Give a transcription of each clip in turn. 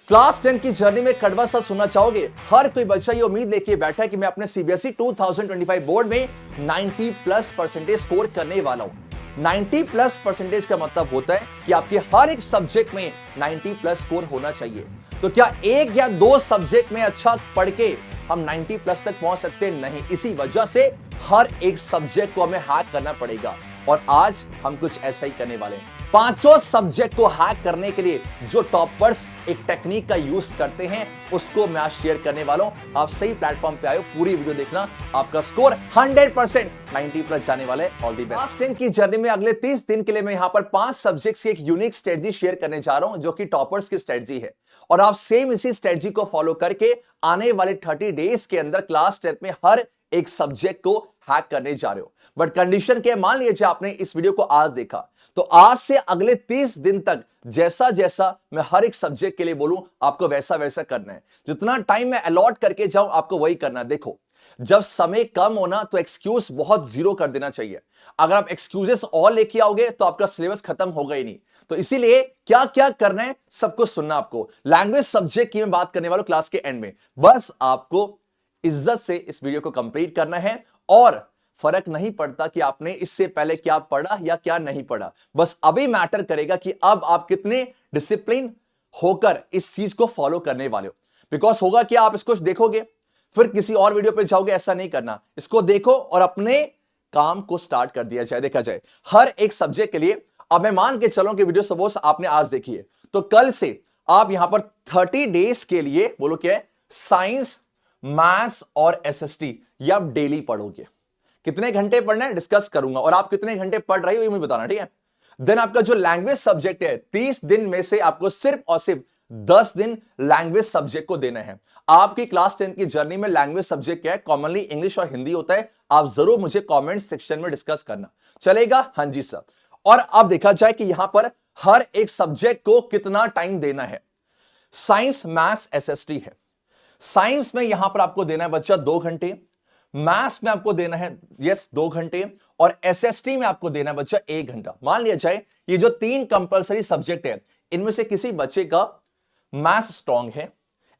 Class 10 की journey में कड़वा सा सुनना चाहोगे? हर कोई बच्चा ये उम्मीद लेके बैठा है कि मैं अपने सीबीएसई 2025 बोर्ड में 90 प्लस परसेंटेज स्कोर करने वाला हूं। 90 प्लस परसेंटेज का मतलब होता है कि आपके हर एक सब्जेक्ट में 90 प्लस स्कोर होना चाहिए। तो क्या एक या दो सब्जेक्ट में अच्छा पढ़ के हम 90 प्लस तक पहुंच सकते हैं? नहीं। इसी वजह से हर एक सब्जेक्ट को हमें हैक करना पड़ेगा और आज हम कुछ ऐसा ही करने वाले हैं। पांचों सब्जेक्ट को हैक करने के लिए जो टॉपर्स एक टेक्निक का यूज करते हैं उसको मैं आज शेयर करने वाला हूं। आप सही प्लेटफॉर्म पे आए हो, पूरी वीडियो देखना, आपका स्कोर 100% 90 प्लस जाने वाले। All the best. क्लास 10 की जर्नी में अगले 30 दिन के लिए मैं यहां पर 5 सब्जेक्ट्स की एक यूनिक स्ट्रेटजी शेयर करने जा रहा हूं जो कि टॉपर्स की स्ट्रेटजी है और आप सेम इसी स्ट्रेटजी को फॉलो करके आने वाले 30 डेज के अंदर क्लास 10 में हर एक सब्जेक्ट को हैक करने जा रहे हो। बट कंडीशन क्या है? मान लीजिए आपने इस वीडियो को आज देखा तो आज से अगले 30 दिन तक जैसा जैसा मैं हर एक सब्जेक्ट के लिए बोलूं आपको वैसा वैसा करना है। जितना टाइम मैं अलॉट करके जाऊं आपको वही करना है। देखो, जब समय कम होना तो एक्सक्यूज बहुत जीरो कर देना चाहिए। अगर आप एक्सक्यूजेस और लेके आओगे तो आपका सिलेबस खत्म होगा ही नहीं। तो इसीलिए क्या क्या करना है सब कुछ सुनना। आपको लैंग्वेज सब्जेक्ट की मैं बात करने वाला हूं क्लास के एंड में। बस आपको इज्जत से इस वीडियो को कंप्लीट करना है और फर्क नहीं पड़ता कि आपने इससे पहले क्या पढ़ा या क्या नहीं पढ़ा। बस अभी मैटर करेगा कि अब आप कितने डिसिप्लिन होकर इस चीज को फॉलो करने वाले हो। बिकॉज होगा कि आप इसको देखोगे फिर किसी और वीडियो पे जाओगे, ऐसा नहीं करना। इसको देखो और अपने काम को स्टार्ट कर दिया जाए। देखा जाए हर एक सब्जेक्ट के लिए। अब मैं मान के चलूं कि वीडियो सपोज आपने आज देखी है तो कल से आप यहां पर 30 डेज के लिए बोलो क्या है, साइंस, मैथ्स और एसएसटी ये आप डेली पढ़ोगे। कितने घंटे पढ़ना है डिस्कस करूंगा और आप कितने घंटे पढ़ रहे हो ये मुझे बताना, ठीक है। देन आपका जो लैंग्वेज सब्जेक्ट है 30 दिन में से आपको सिर्फ और सिर्फ 10 दिन लैंग्वेज सब्जेक्ट को देना है। आपकी क्लास 10 की जर्नी में लैंग्वेज सब्जेक्ट क्या है? कॉमनली इंग्लिश और हिंदी होता है। आप जरूर मुझे कमेंट सेक्शन में डिस्कस करना, चलेगा? हां जी सर। और अब देखा जाए कि यहां पर हर एक सब्जेक्ट को कितना टाइम देना है। साइंस, मैथ्स, एसएसटी है। साइंस में यहां पर आपको देना है बच्चा 2 घंटे, मैथ्स में आपको देना है 2 घंटे और एसएसटी में आपको देना है बच्चा 1 घंटा। मान लिया जाए ये जो 3 कंपलसरी सब्जेक्ट है इनमें से किसी बच्चे का मैथ्स स्ट्रांग है,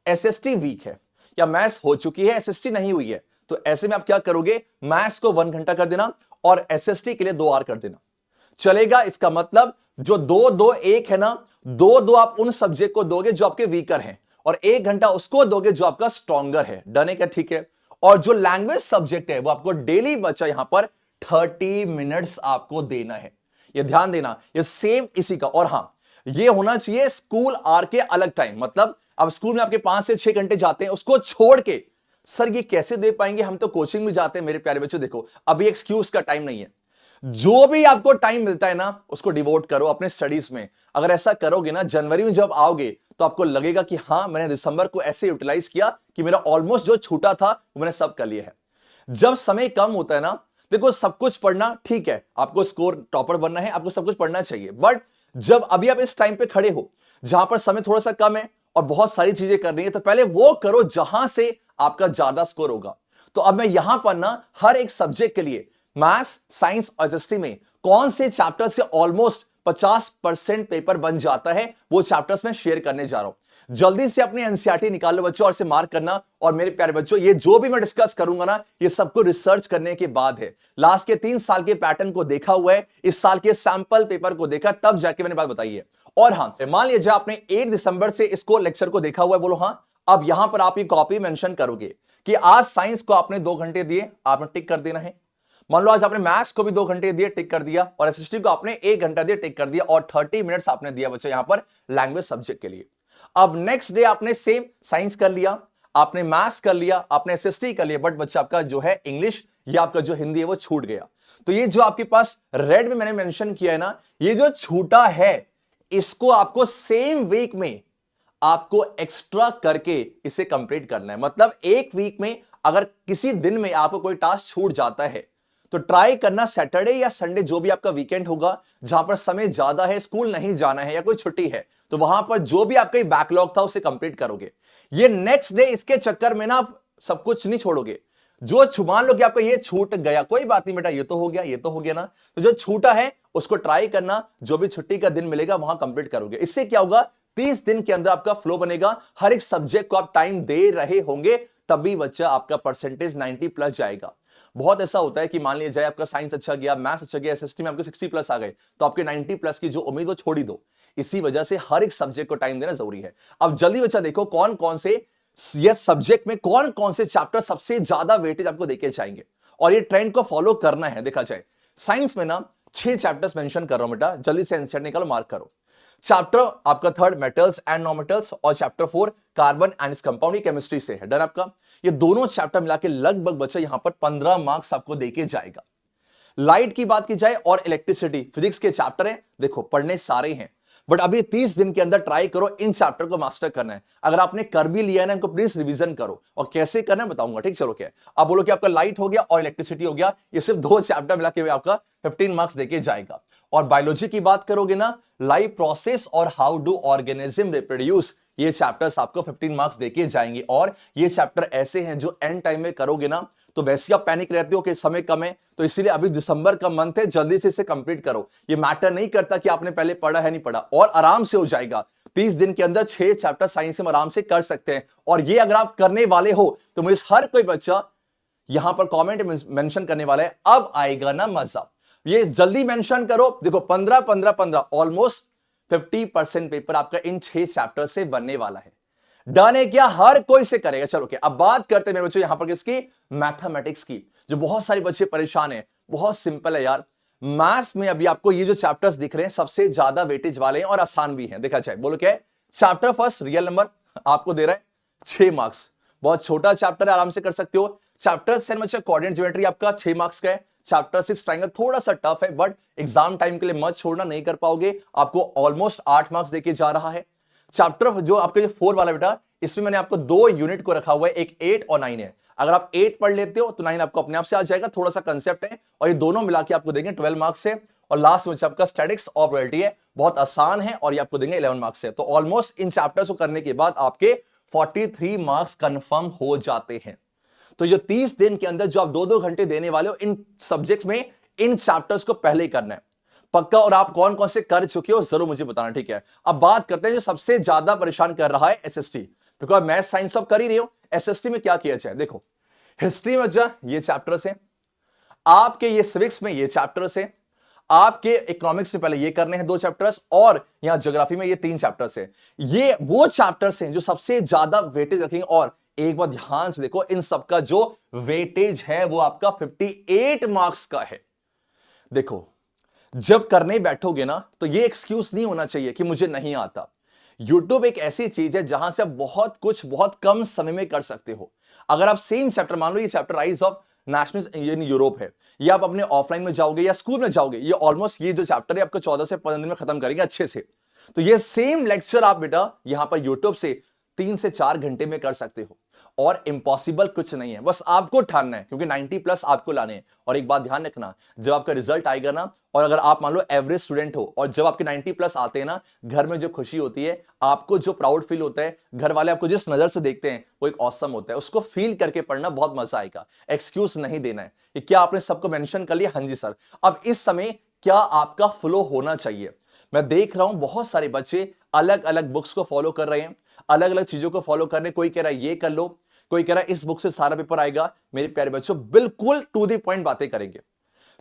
एसएसटी वीक है, या मैथ्स हो चुकी है एसएसटी नहीं हुई है, तो ऐसे में आप क्या करोगे? मैथ्स को 1 घंटा कर देना और एसएसटी के लिए 2 आवर कर देना, चलेगा? इसका मतलब जो 2-2-1 है ना, 2-2 आप उन सब्जेक्ट को दोगे जो आपके वीकर हैं और 1 घंटा उसको दोगे जो आपका स्ट्रॉन्गर है। डन है क्या? ठीक है। और जो लैंग्वेज सब्जेक्ट है वो आपको डेली बच्चा यहां पर 30 मिनट्स आपको देना है। ये ध्यान देना, ये सेम इसी का। और हां, ये होना चाहिए स्कूल आर के अलग टाइम। मतलब अब स्कूल में आपके 5 से 6 घंटे जाते हैं, उसको छोड़ के सर ये कैसे दे पाएंगे, हम तो कोचिंग में जाते हैं। मेरे प्यारे बच्चों देखो, अभी एक्सक्यूज का टाइम नहीं है। जो भी आपको टाइम मिलता है ना उसको डिवोट करो अपने स्टडीज में। अगर ऐसा करोगे ना, जनवरी में जब आओगे तो आपको लगेगा कि हां मैंने दिसंबर को ऐसे यूटिलाइज किया कि मेरा ऑलमोस्ट जो छूटा था वो मैंने सब कर लिया है। जब समय कम होता है ना, देखो सब कुछ पढ़ना ठीक है, आपको स्कोर टॉपर बनना है, आपको सब कुछ पढ़ना चाहिए। बट जब अभी आप इस टाइम पे खड़े हो जहां पर समय थोड़ा सा कम है और बहुत सारी चीजें करनी है, तो पहले वो करो जहां से आपका ज्यादा स्कोर होगा। तो अब मैं यहां पर ना हर एक सब्जेक्ट के लिए मैथ्स, साइंस और एसएसटी में कौन से चैप्टर से ऑलमोस्ट 50% पेपर बन जाता है वो चैप्टर्स में शेयर करने जा रहा हूं। जल्दी से अपनी एनसीईआरटी निकालो बच्चों और इसे मार्क करना। और मेरे प्यारे बच्चों, ये जो भी मैं डिस्कस करूंगा ना, ये सबको रिसर्च करने के बाद है। लास्ट के 3 साल के पैटर्न को देखा हुआ है, इस साल के सैंपल पेपर को देखा, तब जाके मैंने बात बताई है। और हां, मान लीजिए आपने 8 दिसंबर से इसको लेक्चर को देखा हुआ है, बोलो हां। अब यहां पर आप ये कॉपी मेंशन करोगे कि आज साइंस को आपने 2 घंटे दिए, आपने टिक कर देना है। मान लो आज आपने मैथ्स को भी 2 घंटे दिए, टिक कर दिया, और एसएसटी को आपने 1 घंटा दिया, टिक कर दिया, और 30 मिनट्स आपने दिया बच्चा यहां पर लैंग्वेज सब्जेक्ट के लिए। अब नेक्स्ट डे आपने सेम साइंस कर लिया, आपने मैथ्स कर लिया, आपने एसएसटी कर लिया, बट बच्चा आपका जो है इंग्लिश या आपका जो हिंदी है वो छूट गया। तो ये जो आपके पास रेड में मैंने मेंशन किया है ना, ये जो छूटा है इसको आपको सेम वीक में आपको एक्स्ट्रा करके इसे कंप्लीट करना है। मतलब एक वीक में अगर किसी दिन में आपको कोई टास्क छूट जाता है तो ट्राई करना सैटरडे या संडे, जो भी आपका वीकेंड होगा जहां पर समय ज्यादा है, स्कूल नहीं जाना है या कोई छुट्टी है, तो वहां पर जो भी आपका बैकलॉग था उसे कंप्लीट करोगे। ये नेक्स्ट डे इसके चक्कर में ना सब कुछ नहीं छोड़ोगे। जो मान लो कि आपका ये छूट गया, कोई बात नहीं बेटा, ये तो हो गया, ये तो हो गया ना, तो जो छूटा है उसको ट्राई करना, जो भी छुट्टी का दिन मिलेगा वहां कंप्लीट करोगे। इससे क्या होगा? 30 दिन के अंदर आपका फ्लो बनेगा, हर एक सब्जेक्ट को आप टाइम दे रहे होंगे, तभी बच्चा आपका परसेंटेज 90 प्लस जाएगा। बहुत ऐसा होता है कि मान लिया जाए आपका साइंस अच्छा गया, मैथ्स अच्छा गया, एसएसटी में आपके 60 प्लस आ गए, तो आपके 90 प्लस की जो उम्मीद वो छोड़ ही दो। इसी वजह से हर एक सब्जेक्ट को टाइम देना जरूरी है। अब जल्दी बच्चा देखो कौन कौन से ये सब्जेक्ट में कौन कौन से चैप्टर सबसे ज्यादा वेटेज आपको देके जाएंगे, और ये ट्रेंड को फॉलो करना है। देखा जाए साइंस में ना 6 चैप्टर्स मेंशन कर रहा हूं बेटा, जल्दी से आंसर निकालो, मार्क करो। चैप्टर आपका 3 मेटल्स एंड नॉन मेटल्स, और chapter 4 carbon and its compound, ये केमिस्ट्री से है। डन आपका? ये दोनों चैप्टर मिला के लगभग बच्चा यहां पर 15 मार्क्स आपको देके जाएगा। लाइट की बात की जाए और इलेक्ट्रिसिटी, फिजिक्स के चैप्टर है, देखो पढ़ने सारे हैं, बट अभी 30 दिन के अंदर ट्राई करो इन चैप्टर को मास्टर करना है। अगर आपने कर भी लिया है ना, इनको प्लीज रिवीजन करो, और कैसे करना है बताऊंगा, ठीक? चलो क्या अब बोलो कि आपका लाइट हो गया और इलेक्ट्रिसिटी हो गया, ये सिर्फ 2 चैप्टर मिला के आपका 15 मार्क्स देके जाएगा। और बायोलॉजी की बात करोगे ना, लाइफ प्रोसेस और हाउ डू ऑर्गेनिज्म रिप्रोड्यूस, ये चैप्टर्स आपको 15 मार्क्स देके जाएंगे। और ये चैप्टर ऐसे हैं जो एंड टाइम में करोगे ना, तो वैसे आप पैनिक रहते हो कि समय कम है, तो इसीलिए अभी दिसंबर का मंथ है, जल्दी से इसे कंप्लीट करो। ये मैटर नहीं करता कि आपने पहले पढ़ा है नहीं पढ़ा, और आराम से हो जाएगा। 30 दिन के अंदर 6 चैप्टर साइंस में आराम से कर सकते हैं। और ये अगर आप करने वाले हो तो मुझे हर कोई बच्चा यहां पर कमेंट मेंशन करने वाला है, अब आएगा ना मजा। ये जल्दी मेंशन करो। देखो 15 15 15 ऑलमोस्ट 50% पेपर आपका इन 6 चैप्टर से बनने वाला है। डन है क्या? हर कोई से करेगा। चलो क्या अब बात करते हैं मेरे बच्चों यहां पर किसकी? मैथमेटिक्स की, जो बहुत सारे बच्चे परेशान हैं। बहुत सिंपल है यार, मैथ्स में अभी आपको ये जो चैप्टर्स दिख रहे हैं सबसे ज्यादा वेटेज वाले हैं और आसान भी हैं। देखा जाए, बोलो क्या है? चैप्टर फर्स्ट रियल नंबर आपको दे रहा है 6 मार्क्स, बहुत छोटा चैप्टर है, आराम से कर सकते हो। चैप्टर 7 बच्चा कोऑर्डिनेट ज्योमेट्री आपका 6 मार्क्स का है। चैप्टर 6 ट्रायंगल थोड़ा सा टफ है, बट एग्जाम टाइम के लिए मत छोड़ना, नहीं कर पाओगे, आपको ऑलमोस्ट 8 मार्क्स देके जा रहा है। चैप्टर जो आपका जो 4 वाला बेटा, इसमें मैंने आपको 2 यूनिट को रखा हुआ है, एक 8 और 9 है। अगर आप 8 पढ़ लेते हो तो 9 आपको अपने आप से आ जाएगा, थोड़ा सा कंसेप्ट है, और ये दोनों मिला के आपको देंगे 12 मार्क्स से। और लास्ट में आपका स्टैटिक्स और प्रोबेबिलिटी है, बहुत आसान है, और ये आपको देंगे 11 मार्क्स से। तो ऑलमोस्ट इन चैप्टर्स को करने के बाद आपके 43 मार्क्स कंफर्म हो जाते हैं। तो जो 30 दिन के अंदर जो आप 2-2 घंटे देने वाले हो इन सब्जेक्ट्स में, इन चैप्टर्स को पहले ही करना है पक्का। और आप कौन कौन से कर चुके हो जरूर मुझे बताना, ठीक है? अब बात करते हैं जो सबसे ज्यादा परेशान कर रहा है, एसएसटी। बिकॉज मैथ साइंस आप कर ही रहे हो, एसएसटी में क्या किया जाए? देखो हिस्ट्री में जो ये चैप्टर्स हैं आपके, ये सिविक्स में ये चैप्टर्स हैं आपके, इकोनॉमिक्स से पहले ये करने हैं 2 चैप्टर्स, और यहां ज्योग्राफी में ये 3 चैप्टर्स हैं। ये वो चैप्टर्स हैं जो सबसे ज्यादा वेटेज रखेंगे। और एक बार ध्यान से देखो, इन सबका जो वेटेज है वो आपका 58 मार्क्स का है। देखो जब करने बैठोगे ना, तो ये एक्सक्यूज नहीं होना चाहिए कि मुझे नहीं आता। यूट्यूब एक ऐसी चीज है जहां से आप बहुत कुछ बहुत कम समय में कर सकते हो। अगर आप सेम चैप्टर, मान लो ये chapter rise of national in Europe है, ये आप अपने ऑफलाइन में जाओगे या स्कूल में जाओगे, ये ऑलमोस्ट ये जो चैप्टर है आपको 14 से 15 दिन में खत्म करेंगे अच्छे से। तो ये सेम लेक्चर आप बेटा यहां पर यूट्यूब से 3 से 4 घंटे में कर सकते हो। और इंपॉसिबल कुछ नहीं है, बस आपको ठानना है, क्योंकि 90 प्लस आपको लाने हैं। और एक बात ध्यान रखना, जब आपका रिजल्ट आएगा ना, और अगर आप मान लो एवरेज स्टूडेंट हो, और जब आपके 90 प्लस आते हैं ना, घर में जो खुशी होती है, आपको जो प्राउड फील होता है, घर वाले आपको जिस नजर से देखते हैं, वो एक ऑसम होता है। उसको फील करके पढ़ना बहुत मजा आएगा। एक्सक्यूज नहीं देना है कि क्या आपने सबको मेंशन कर लिया? हाँ जी सर। अब इस समय क्या आपका फ्लो होना चाहिए? मैं देख रहा हूं बहुत सारे बच्चे अलग अलग बुक्स को फॉलो कर रहे हैं, अलग अलग चीजों को फॉलो कर रहे हैं। कोई कह रहा है ये कर लो, कोई कह रहा है इस बुक से सारा पेपर आएगा। मेरे प्यारे बच्चों, बिल्कुल टू द पॉइंट बातें करेंगे।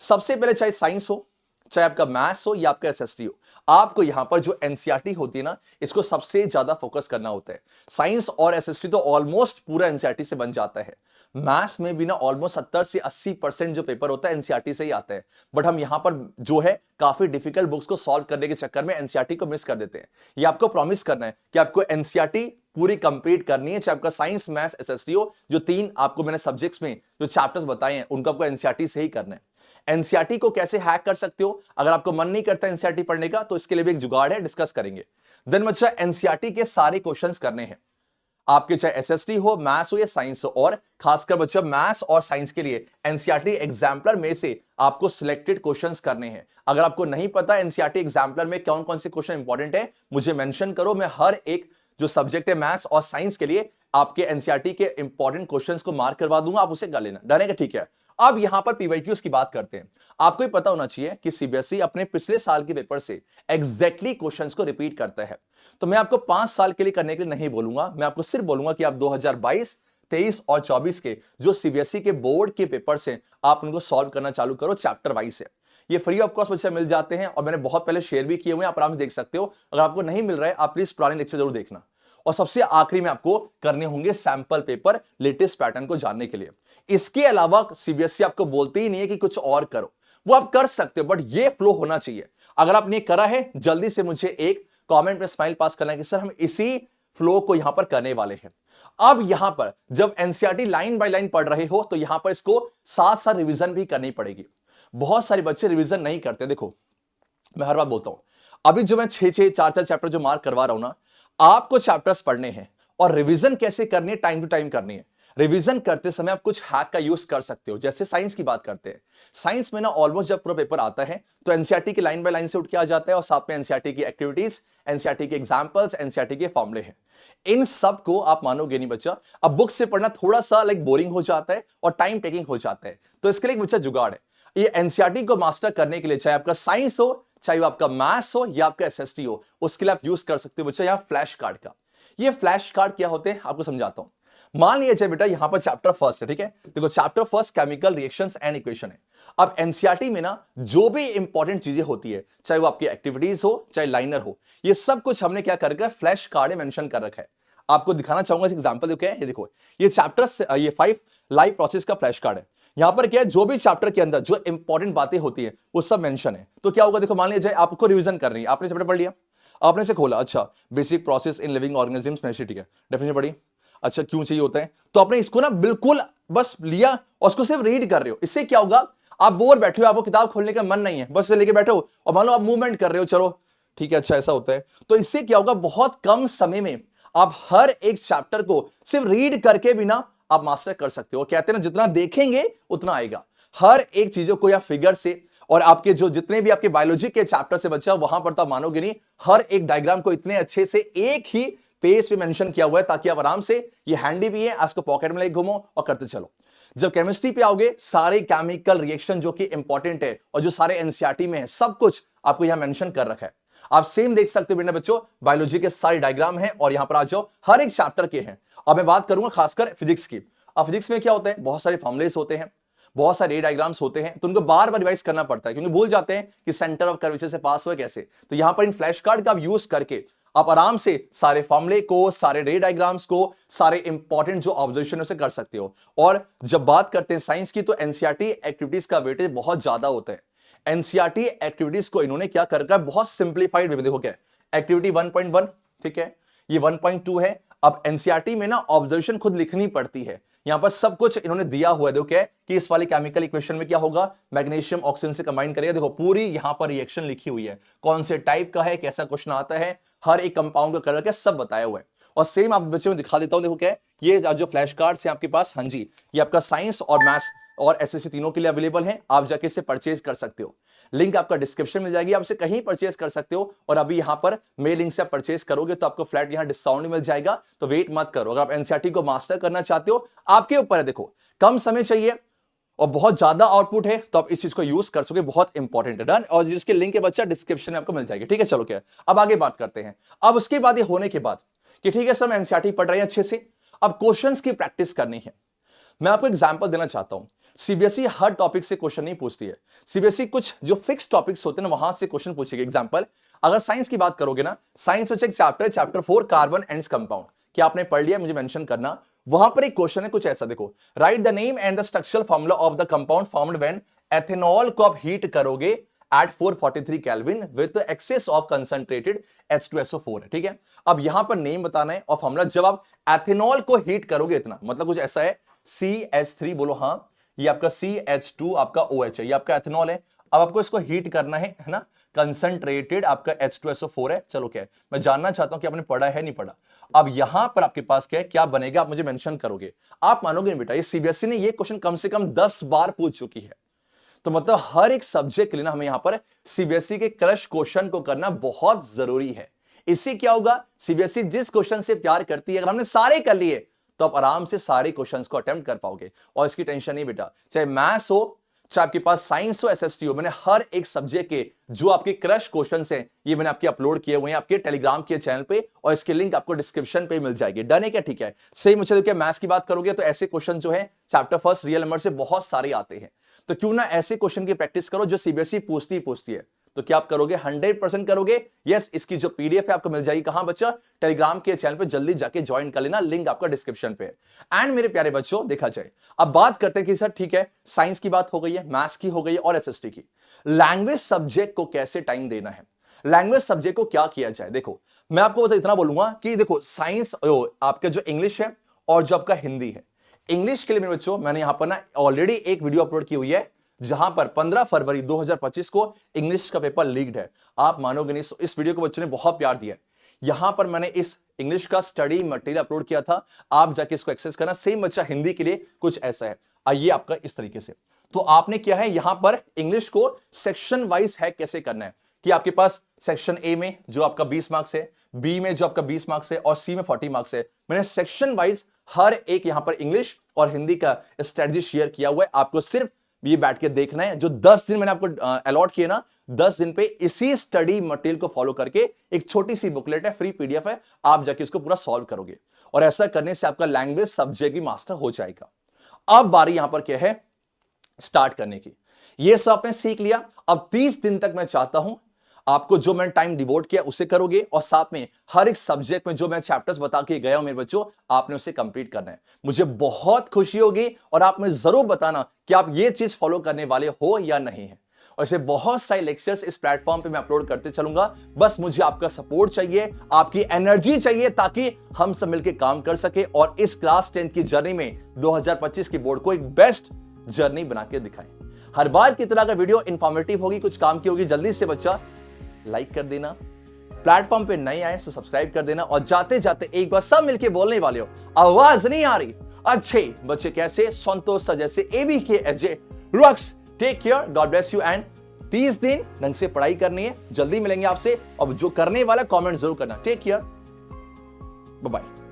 सबसे पहले चाहे साइंस हो, चाहे आपका मैथ्स हो या आपका एसएसटी हो, आपको यहां पर जो एनसीईआरटी होती है ना, इसको सबसे ज्यादा फोकस करना होता है। साइंस और एसएसटी तो ऑलमोस्ट पूरा एनसीईआरटी से बन जाता है। मैथ्स में भी ना ऑलमोस्ट 70 से 80% जो पेपर होता है एनसीईआरटी से ही आता है। बट हम यहां पर जो है काफी डिफिकल्ट बुक्स को सॉल्व करने के चक्कर में एनसीईआरटी को मिस कर देते हैं। ये आपको प्रॉमिस करना है कि आपको एनसीईआरटी पूरी कंप्लीट करनी है, चाहे आपका साइंस मैथ्स एसएसटी हो। जो 3 आपको मैंने सब्जेक्ट्स में जो चैप्टर्स बताए हैं, उनको आपको एनसीईआरटी से ही करना है। एनसीईआरटी को कैसे हैक कर सकते हो? अगर आपको मन नहीं करता एनसीईआरटी पढ़ने का, तो इसके लिए भी एक जुगाड़ है, डिस्कस करेंगे। देन बच्चा एनसीईआरटी के सारे क्वेश्चंस करने हैं आपके, चाहे एसएसटी हो, मैथ्स हो या साइंस हो। और खासकर बच्चा मैथ्स और साइंस के लिए एनसीईआरटी एग्जाम्पलर में से आपको सिलेक्टेड क्वेश्चंस करने हैं। अगर आपको नहीं पता एनसीईआरटी एग्जाम्पलर में कौन कौन से क्वेश्चन इंपॉर्टेंट है, मुझे मेंशन करो। मैं हर एक जो सब्जेक्ट है मैथ्स और साइंस के लिए आपके एनसीईआरटी के इंपॉर्टेंट क्वेश्चंस को मार्क करवा दूंगा, आप उसे कर लेना। डन है? ठीक है। अब यहां पर पीवाईक्यूज की बात करते हैं। आपको ही पता होना चाहिए कि सीबीएसई अपने पिछले साल के पेपर से एग्जैक्टली क्वेश्चंस को रिपीट करता है। तो मैं आपको 5 साल के लिए करने के लिए नहीं बोलूंगा, मैं आपको सिर्फ बोलूंगा कि आप 2022, 23 और 24 के जो सीबीएसई के बोर्ड के पेपर से आप उनको सॉल्व करना चालू करो चैप्टर वाइज से। ये फ्री ऑफ कॉस्ट बच्चे मिल जाते हैं और मैंने बहुत पहले शेयर भी किए हुए हैं, आप आराम से देख सकते हो। अगर आपको नहीं मिल रहा है आप प्लीज पुराने लेक्चर जरूर देखना। और सबसे आखिरी में आपको करने होंगे सैंपल पेपर लेटेस्ट पैटर्न को जानने के लिए। इसके अलावा सीबीएसई आपको बोलते ही नहीं है कि कुछ और करो, वो आप कर सकते हो, बट ये फ्लो होना चाहिए। अगर आपने करा है जल्दी से मुझे एक कमेंट में स्माइल पास करना है कि सर हम इसी फ्लो को यहां पर करने वाले हैं। अब यहां पर जब एनसीईआरटी लाइन बाय लाइन पढ़ रहे हो तो यहां पर इसको साथ साथ रिवीजन भी करनी पड़ेगी। बहुत सारे बच्चे रिवीजन नहीं करते। देखो मैं हर बार बोलता हूं, अभी जो मैं 6-6, 4-4 चैप्टर जो मार्क करवा रहा हूं ना, आपको चैप्टर्स पढ़ने हैं और रिवीजन कैसे करनी है, टाइम टू टाइम करनी है। रिवीजन करते समय आप कुछ हैक का यूज कर सकते हो। जैसे साइंस की बात करते हैं, साइंस में ना ऑलमोस्ट जब पूरा पेपर आता है तो एनसीईआरटी की लाइन बाय लाइन से उठ के आ जाता है और साथ में एनसीईआरटी की एक्टिविटीज, एनसीईआरटी के एग्जांपल्स, एनसीईआरटी के फॉर्मूले हैं। इन सब को आप मानोगे नहीं बच्चा, अब बुक से पढ़ना थोड़ा सा बोरिंग हो जाता है और टाइम टेकिंग हो जाता है। तो इसके लिए एक बच्चा जुगाड़ है, ये एनसीईआरटी को मास्टर करने के लिए चाहे आपका साइंस हो, चाहे वो आपका मैथ्स हो या आपका एसएसटी हो, उसके लिए आप यूज कर सकते हो बच्चा यहां फ्लैश कार्ड का। ये फ्लैश कार्ड क्या होते हैं आपको समझाता हूं। मान लीजिए बेटा यहां पर चैप्टर फर्स्ट है, ठीक है, देखो chapter first chemical reactions and equation है। अब एनसीईआरटी में ना जो भी इंपॉर्टेंट चीजें होती है, चाहे वो आपकी एक्टिविटीज हो चाहे लाइनर हो, ये सब कुछ हमने क्या कर रखा है, फ्लैश कार्ड में मेंशन कर रखा है। आपको दिखाना चाहूंगा एग्जांपल देखो, ये देखो ये चैप्टर ये 5 लाइव प्रोसेस का फ्लैश कार्ड है। यहां पर क्या है, जो भी चैप्टर के अंदर जो इंपॉर्टेंट बातें होती है वो सब मेंशन है। तो क्या होगा, देखो मान लीजिए आपको रिवीजन करनी है, आपने चैप्टर पढ़ लिया, आपने से खोला, अच्छा basic process in living organisms में, ठीक है, डेफिनेशन पढ़ी, अच्छा क्यों चाहिए होता है, तो आपने इसको ना बिल्कुल बस लिया और उसको सिर्फ रीड कर रहे हो। इससे क्या होगा, आप बोर बैठे हो, आपको किताब खोलने का मन नहीं है, बस लेके बैठे हो और मान लो आप मूवमेंट कर रहे हो, चलो ठीक है अच्छा ऐसा होता है। तो इससे क्या होगा, बहुत कम समय में आप हर एक चैप्टर को सिर्फ रीड करके भी ना आप मास्टर कर सकते हो। कहते हैं ना जितना देखेंगे उतना आएगा। हर एक चीजों को या फिगर से और आपके जो जितने भी आपके बायोलॉजी के चैप्टर से बच्चा, वहां पर तो आप मानोगे नहीं, हर एक डायग्राम को इतने अच्छे से एक ही पेज पे मेंशन किया हुआ है ताकि आप आराम से, ये हैंडी भी है, इसको पॉकेट में लेके घूमो और करते चलो। जब केमिस्ट्री पे आओगे, सारे केमिकल रिएक्शन जो कि इंपॉर्टेंट है और जो सारे एनसीईआरटी में है, सब कुछ आपको यहां मेंशन कर रखा है। आप सेम देख सकते हो बेटा बच्चों, बायोलॉजी के सारे डायग्राम हैं और यहां पर आ जाओ, हर एक चैप्टर के हैं। अब मैं बात करूंगा खासकर फिजिक्स की। अब फिजिक्स में क्या होता है, बहुत सारे फॉर्मुलेस होते हैं, बहुत सारे डायग्राम्स होते हैं, तो उनको बार बार रिवाइज करना पड़ता है क्योंकि भूल जाते हैं कि सेंटर ऑफ कर्वेचर से पास हुआ कैसे। तो यहां पर इन फ्लैश कार्ड का आप यूज करके आप आराम से सारे फॉर्मूले को, सारे रे डायग्राम्स को, सारे इंपॉर्टेंट जो ऑब्जर्वेशन उसे कर सकते हो। और जब बात करते हैं साइंस की, तो एनसीईआरटी एक्टिविटीज का वेटेज बहुत ज्यादा होता है। एनसीईआरटी एक्टिविटीज को इन्होंने क्या कर रखा है, बहुत सिंप्लीफाइड वे में। देखो क्या एक्टिविटी 1.1, ठीक है, ये 1.2 है। अब एनसीईआरटी में ना ऑब्जर्वेशन खुद लिखनी पड़ती है, यहां पर सब कुछ इन्होंने दिया हुआ है। देखो क्या है कि इस वाले केमिकल इक्वेशन में क्या होगा, मैग्नीशियम ऑक्सीजन से कंबाइन करेगा। देखो पूरी यहां पर रिएक्शन लिखी हुई है, कौन से टाइप का है, कैसा क्वेश्चन आता है, हर एक कंपाउंड का कलर क्या सब बताया हुआ है। और सेम आप बच्चे में दिखा देता हूं, देखो क्या है, ये जो फ्लैश कार्ड्स हैं आपके पास, हाँ जी, ये आपका साइंस और मैथ्स और एसएससी तीनों के लिए अवेलेबल है। आप जाके इसे परचेज कर सकते हो, लिंक आपका डिस्क्रिप्शन में जाएगी, आप इसे कहीं परचेज कर सकते हो। और अभी यहां पर मेरे लिंक से आप परचेज करोगे तो आपको फ्लैट यहां डिस्काउंट मिल जाएगा। तो वेट मत करो, अगर आप एनसीईआरटी को मास्टर करना चाहते हो, आपके ऊपर है। देखो कम समय चाहिए और बहुत ज्यादा आउटपुट है, तो आप इस चीज को यूज कर सकोगे, बहुत इंपॉर्टेंट है। डन, और जिसके लिंक है बच्चा डिस्क्रिप्शन में आपको मिल जाएगी, ठीक है। चलो क्या अब आगे बात करते हैं। अब उसके बाद ये होने के बाद कि ठीक है सर मैं एनसीईआरटी पढ़ रहे हैं अच्छे से, अब क्वेश्चंस की प्रैक्टिस करनी है। मैं आपको एग्जांपल देना चाहता हूं। सीबीएसई हर टॉपिक से क्वेश्चन नहीं पूछती है, सीबीएसई कुछ जो फिक्स टॉपिक्स होते हैं ना वहां से क्वेश्चन पूछेगी। एग्जांपल अगर साइंस की बात करोगे ना, साइंस में एक चैप्टर 4 कार्बन एंड्स कंपाउंड, क्या आपने पढ़ लिया, मुझे मेंशन करना। वहां पर एक क्वेश्चन है कुछ ऐसा, देखो write the name and the structural formula of the compound formed when ethanol को आप हीट करोगे at 443 kelvin with excess of concentrated H2SO4 है, ठीक है। अब यहां पर नेम बताना है और फॉर्मूला, जब आप एथेनॉल को हीट करोगे इतना, मतलब कुछ ऐसा है CH3, बोलो हाँ, ये आपका CH2 आपका OH है, ये आपका एथेनॉल है। अब आपको इसको हीट करना है ना, कंसंट्रेटेड आपका H2SO4 है। चलो क्या है, मैं जानना चाहता हूं कि आपने पढ़ा है नहीं पढ़ा। अब यहां पर आपके पास क्या है, क्या बनेगा, आप मुझे मेंशन करोगे। आप मानोगे नहीं बेटा, ये सीबीएसई ने ये क्वेश्चन कम से कम 10 बार पूछ चुकी है। तो मतलब हर एक सब्जेक्ट के लिए ना हमें यहां पर सीबीएसई के क्रश क्वेश्चन को करना बहुत जरूरी है। इससे क्या होगा, सीबीएसई जिस क्वेश्चन से प्यार करती है, अगर हमने सारे कर लिए तो आप आराम से सारे क्वेश्चंस को अटेम्प्ट कर पाओगे। और इसकी टेंशन नहीं बेटा, चाहे मैथ्स हो, चाहे आपके पास साइंस हो, एसएसटी हो, मैंने हर एक सब्जेक्ट के जो आपके क्रश क्वेश्चंस हैं ये मैंने आपके अपलोड किए हुए हैं आपके टेलीग्राम के चैनल पे, और इसकी लिंक आपको डिस्क्रिप्शन पे मिल जाएगी। डन है क्या? ठीक है। सही मुझे देखिए, मैथ्स की बात करोगे तो ऐसे क्वेश्चन जो है चैप्टर फर्स्ट रियल नंबर से बहुत सारे आते हैं, तो क्यों ना ऐसे क्वेश्चन की प्रैक्टिस करो जो सीबीएसई पूछती है। तो क्या आप करोगे? 100% करोगे। यस, इसकी जो पीडीएफ है आपको मिल जाएगी कहां बच्चा? टेलीग्राम के चैनल पे जल्दी जाके ज्वाइन कर लेना, लिंक आपका डिस्क्रिप्शन पे है। एंड मेरे प्यारे बच्चों, देखा जाए अब बात करते हैं कि सर ठीक है, साइंस की बात हो गई है, मैथ्स की हो गई है और एसएसटी की, लैंग्वेज सब्जेक्ट को कैसे टाइम देना है, लैंग्वेज सब्जेक्ट को क्या किया जाए। देखो मैं आपको इतना बोलूंगा कि देखो साइंस आपका जो इंग्लिश है और जो आपका हिंदी है, इंग्लिश के लिए मेरे बच्चों मैंने यहां पर ना ऑलरेडी एक वीडियो अपलोड की हुई है जहां पर 15 फरवरी 2025 को इंग्लिश का पेपर लीक्ड है। आप मानोगे नहीं, इस वीडियो को बच्चों ने बहुत प्यार दिया है। यहां पर मैंने इस इंग्लिश का स्टडी मटेरियल अपलोड किया था, आप जाके इसको एक्सेस करना। सेम बच्चा हिंदी के लिए कुछ ऐसा है, आइए आपका इस तरीके से। तो आपने क्या है यहां पर इंग्लिश को सेक्शन वाइज है कैसे करना है कि आपके पास सेक्शन ए में जो आपका 20 मार्क्स है, बी में जो आपका 20 मार्क्स है और सी में 40 मार्क्स है। मैंने सेक्शन वाइज हर एक यहां पर इंग्लिश और हिंदी का स्ट्रेटजी शेयर किया हुआ है। आपको सिर्फ ये बैठ के देखना है। जो 10 दिन मैंने आपको अलॉट किए ना, 10 दिन पे इसी स्टडी मटेरियल को फॉलो करके एक छोटी सी बुकलेट है, फ्री पीडीएफ है, आप जाके इसको पूरा सॉल्व करोगे और ऐसा करने से आपका लैंग्वेज सब्जेक्ट भी मास्टर हो जाएगा। अब बारी यहां पर क्या है स्टार्ट करने की। ये सब आपने सीख लिया। अब 30 दिन तक मैं चाहता हूं आपको जो मैंने टाइम डिवोट किया उसे करोगे और साथ में हर एक सब्जेक्ट में जो मैं चैप्टर्स बता के गया हूं मेरे बच्चों, आपने उसे कंप्लीट करना है। मुझे बहुत खुशी होगी और आप मुझे जरूर बताना कि आप ये चीज फॉलो करने वाले हो या नहीं है। और ऐसे बहुत सारे लेक्चर्स इस प्लेटफॉर्म पे मैं अपलोड करते चलूंगा। बस मुझे आपका सपोर्ट चाहिए, आपकी एनर्जी चाहिए, ताकि हम सब मिलकर काम कर सके और इस क्लास 10 की जर्नी में 2025 की बोर्ड को एक बेस्ट जर्नी बना के दिखाएं। हर बार की तरह अगर वीडियो इंफॉर्मेटिव होगी, कुछ काम की होगी, जल्दी से बच्चा लाइक कर देना। प्लेटफॉर्म पे नए आए तो सब्सक्राइब कर देना। और जाते जाते एक बार सब मिलके बोलने वाले हो, आवाज नहीं आ रही? अच्छे बच्चे कैसे? संतोष जैसे एबी के AJ rocks. Take care, God bless you and 30 दिन ढंग से पढ़ाई करनी है। जल्दी मिलेंगे आपसे और जो करने वाला कमेंट जरूर करना। Take care, bye bye.